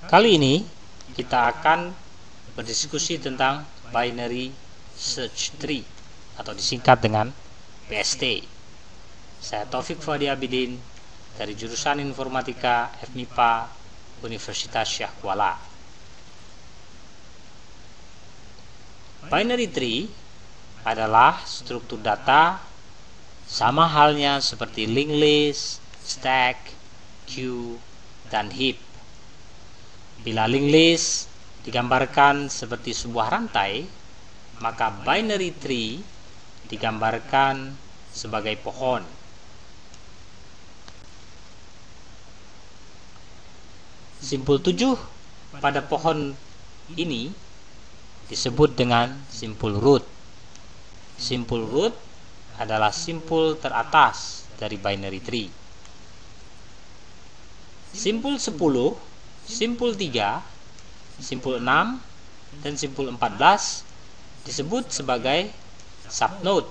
Kali ini kita akan berdiskusi tentang binary search tree atau disingkat dengan BST. Saya Taufik Fuadi Abidin dari jurusan Informatika FMIPA Universitas Syah Kuala. Binary tree adalah struktur data sama halnya seperti linked list, stack, queue, dan heap. Bila linked list digambarkan seperti sebuah rantai, maka binary tree digambarkan sebagai pohon. Simpul 7 pada pohon ini disebut dengan simpul root. Simpul root adalah simpul teratas dari binary tree. Simpul 10, simpul 3, simpul 6, dan simpul 14 disebut sebagai subnode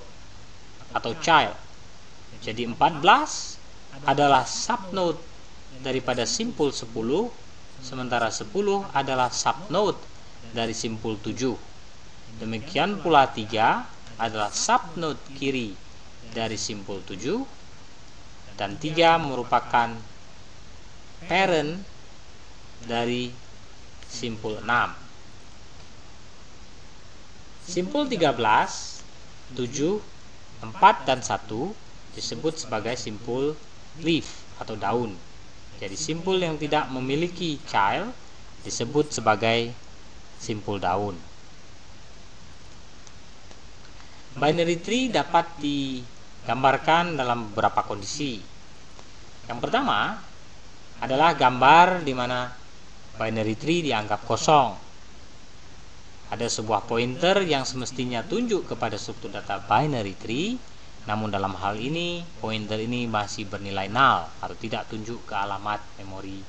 atau child. Jadi 14 adalah subnode daripada simpul 10, sementara 10 adalah subnode dari simpul 7. Demikian pula 3 adalah subnode kiri dari simpul 7, dan 3 merupakan parent dari simpul 6. Simpul 13, 7, 4, dan 1 disebut sebagai simpul leaf atau daun. Jadi simpul yang tidak memiliki child disebut sebagai simpul daun. Binary tree dapat digambarkan dalam beberapa kondisi. Yang pertama adalah gambar di mana binary tree dianggap kosong. Ada sebuah pointer yang semestinya tunjuk kepada struktur data binary tree, namun dalam hal ini pointer ini masih bernilai null atau tidak tunjuk ke alamat memori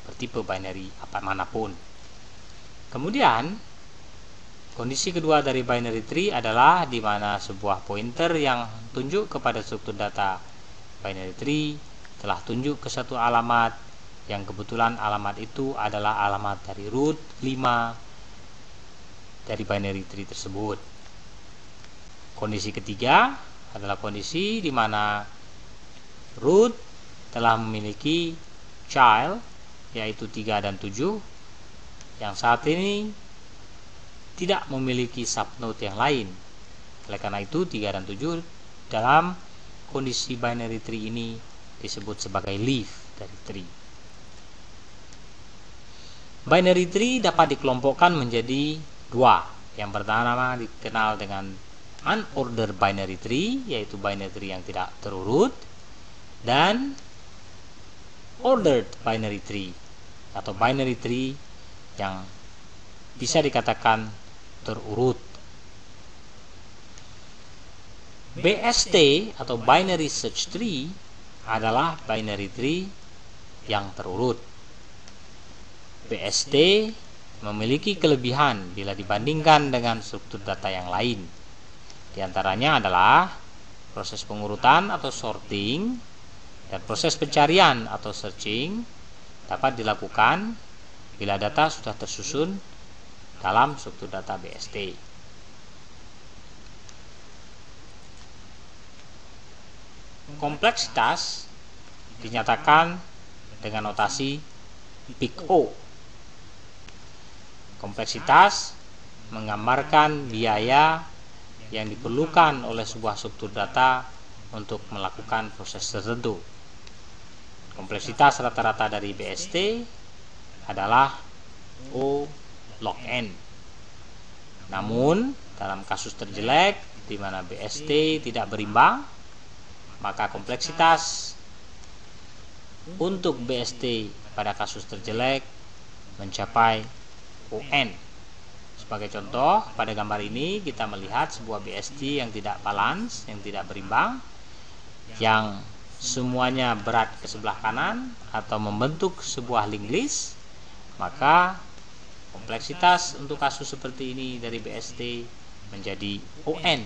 bertipe binary apa manapun. Kemudian kondisi kedua dari binary tree adalah di mana sebuah pointer yang tunjuk kepada struktur data binary tree telah tunjuk ke satu alamat yang kebetulan alamat itu adalah alamat dari root 5 dari binary tree tersebut. Kondisi ketiga adalah kondisi di mana root telah memiliki child yaitu 3 dan 7 yang saat ini tidak memiliki subnode yang lain. Oleh karena itu 3 dan 7 dalam kondisi binary tree ini disebut sebagai leaf dari tree. Binary tree dapat dikelompokkan menjadi dua. Yang pertama dikenal dengan unordered binary tree, yaitu binary tree yang tidak terurut, dan ordered binary tree atau binary tree yang bisa dikatakan terurut. BST atau binary search tree adalah binary tree yang terurut. BST memiliki kelebihan bila dibandingkan dengan struktur data yang lain. Di antaranya adalah proses pengurutan atau sorting dan proses pencarian atau searching dapat dilakukan bila data sudah tersusun dalam struktur data BST. Kompleksitas dinyatakan dengan notasi big O. Kompleksitas menggambarkan biaya yang diperlukan oleh sebuah struktur data untuk melakukan proses tertentu. Kompleksitas rata-rata dari BST adalah O log n. Namun dalam kasus terjelek di mana BST tidak berimbang, maka kompleksitas untuk BST pada kasus terjelek mencapai ON. Sebagai contoh, pada gambar ini kita melihat sebuah BST yang tidak balance, yang tidak berimbang, yang semuanya berat ke sebelah kanan atau membentuk sebuah linked list. Maka kompleksitas untuk kasus seperti ini dari BST menjadi ON,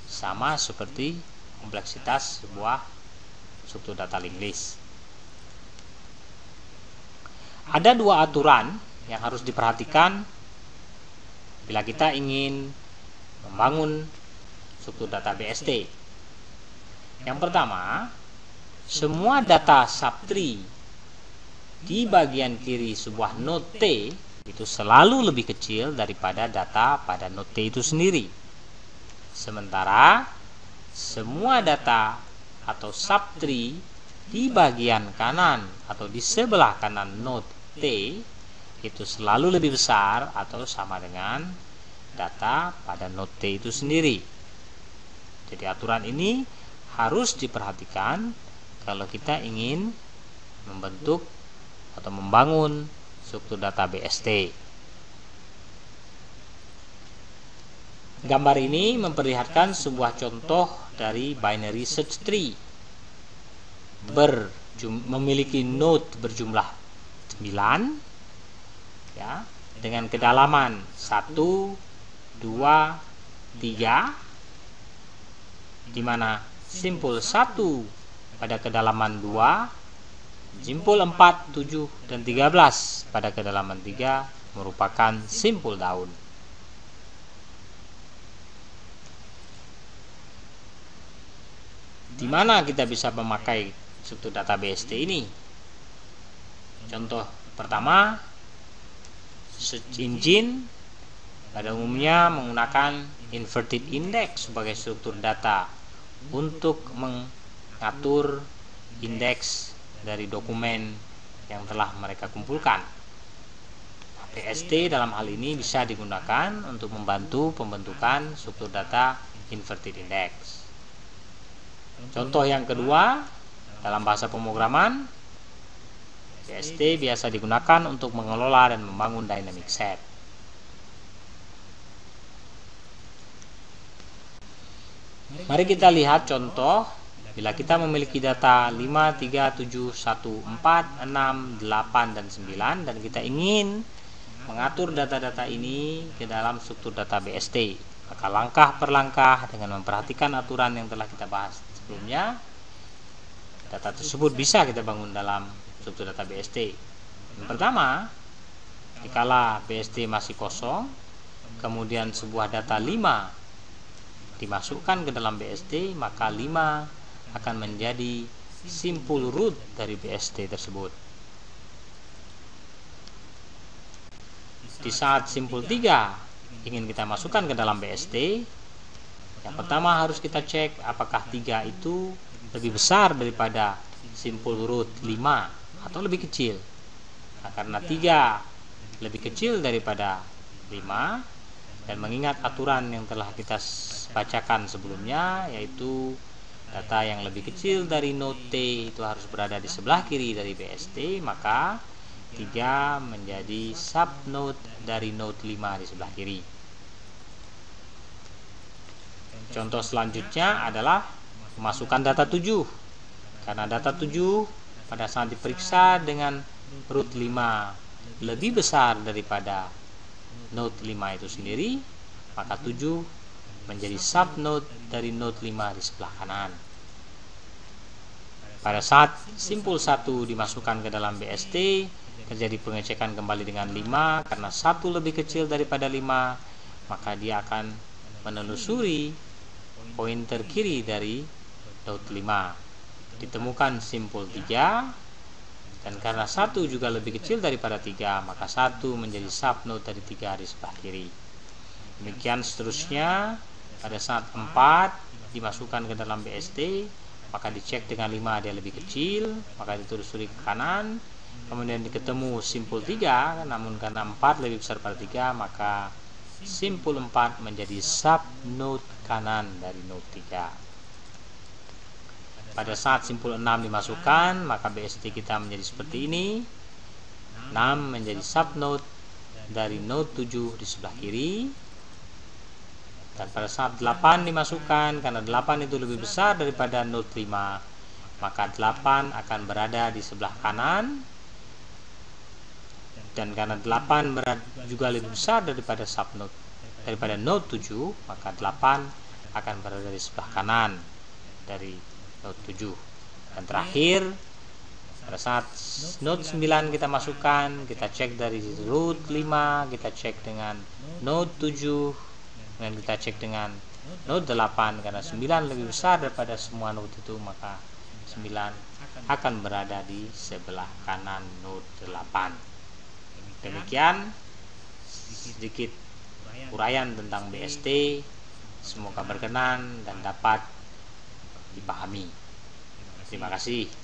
sama seperti kompleksitas sebuah struktur data linked list. Ada dua aturan yang harus diperhatikan bila kita ingin membangun struktur data BST. Yang pertama, semua data subtree di bagian kiri sebuah node T itu selalu lebih kecil daripada data pada node T itu sendiri. Sementara semua data atau subtree di bagian kanan atau di sebelah kanan node T itu selalu lebih besar atau sama dengan data pada node T itu sendiri. Jadi aturan ini harus diperhatikan kalau kita ingin membentuk atau membangun struktur data BST. Gambar ini memperlihatkan sebuah contoh dari binary search tree memiliki node berjumlah 9 ya, dengan kedalaman 1, 2, 3, di mana simpul 1 pada kedalaman 2, simpul 4, 7, dan 13 pada kedalaman 3 merupakan simpul daun. Di mana kita bisa memakai struktur data BST ini? Contoh pertama, search engine pada umumnya menggunakan inverted index sebagai struktur data untuk mengatur indeks dari dokumen yang telah mereka kumpulkan. BST dalam hal ini bisa digunakan untuk membantu pembentukan struktur data inverted index. Contoh yang kedua, dalam bahasa pemrograman, BST biasa digunakan untuk mengelola dan membangun dynamic set. Mari kita lihat contoh bila kita memiliki data 5, 3, 7, 1, 4, 6, 8, dan 9 dan kita ingin mengatur data-data ini ke dalam struktur data BST. Maka langkah per langkah dengan memperhatikan aturan yang telah kita bahas sebelumnya, data tersebut bisa kita bangun dalam struktur data BST. Yang pertama, dikala BST masih kosong, kemudian sebuah data 5 dimasukkan ke dalam BST, maka 5 akan menjadi simpul root dari BST tersebut. Di saat simpul 3 ingin kita masukkan ke dalam BST, yang pertama harus kita cek apakah 3 itu lebih besar daripada simpul root 5 atau lebih kecil. Nah, karena 3 lebih kecil daripada 5 dan mengingat aturan yang telah kita bacakan sebelumnya, yaitu data yang lebih kecil dari node T itu harus berada di sebelah kiri dari BST, maka 3 menjadi subnode dari node 5 di sebelah kiri. Contoh selanjutnya adalah memasukkan data 7. Karena data 7 pada saat diperiksa dengan root 5 lebih besar daripada node 5 itu sendiri, maka 7 menjadi subnode dari node 5 di sebelah kanan. Pada saat simpul 1 dimasukkan ke dalam BST, terjadi pengecekan kembali dengan 5. Karena 1 lebih kecil daripada 5, maka dia akan menelusuri pointer kiri dari node 5. Ditemukan simpul 3, dan karena 1 juga lebih kecil daripada 3, maka 1 menjadi subnode dari 3 di sebelah kiri. Demikian seterusnya. Pada saat 4 dimasukkan ke dalam BST, maka dicek dengan 5 dia lebih kecil, maka ditelusuri ke kanan, kemudian ketemu simpul 3, namun karena 4 lebih besar pada 3, maka simpul 4 menjadi subnode kanan dari node 3. Pada saat simpul 6 dimasukkan, maka BST kita menjadi seperti ini. 6 menjadi subnode dari node 7 di sebelah kiri. Dan pada saat 8 dimasukkan, karena 8 itu lebih besar daripada node 5, maka 8 akan berada di sebelah kanan. Dan karena 8 juga lebih besar daripada subnode daripada node 7, maka 8 akan berada di sebelah kanan dari node 7. Dan terakhir, Pada saat node 9 kita masukkan, kita cek dari root 5, kita cek dengan node 7, dan kita cek dengan node 8. Karena 9 lebih besar daripada semua node itu, maka 9 akan berada di sebelah kanan node 8. Demikian sedikit uraian tentang BST. Semoga berkenan dan dapat dipahami. Terima kasih.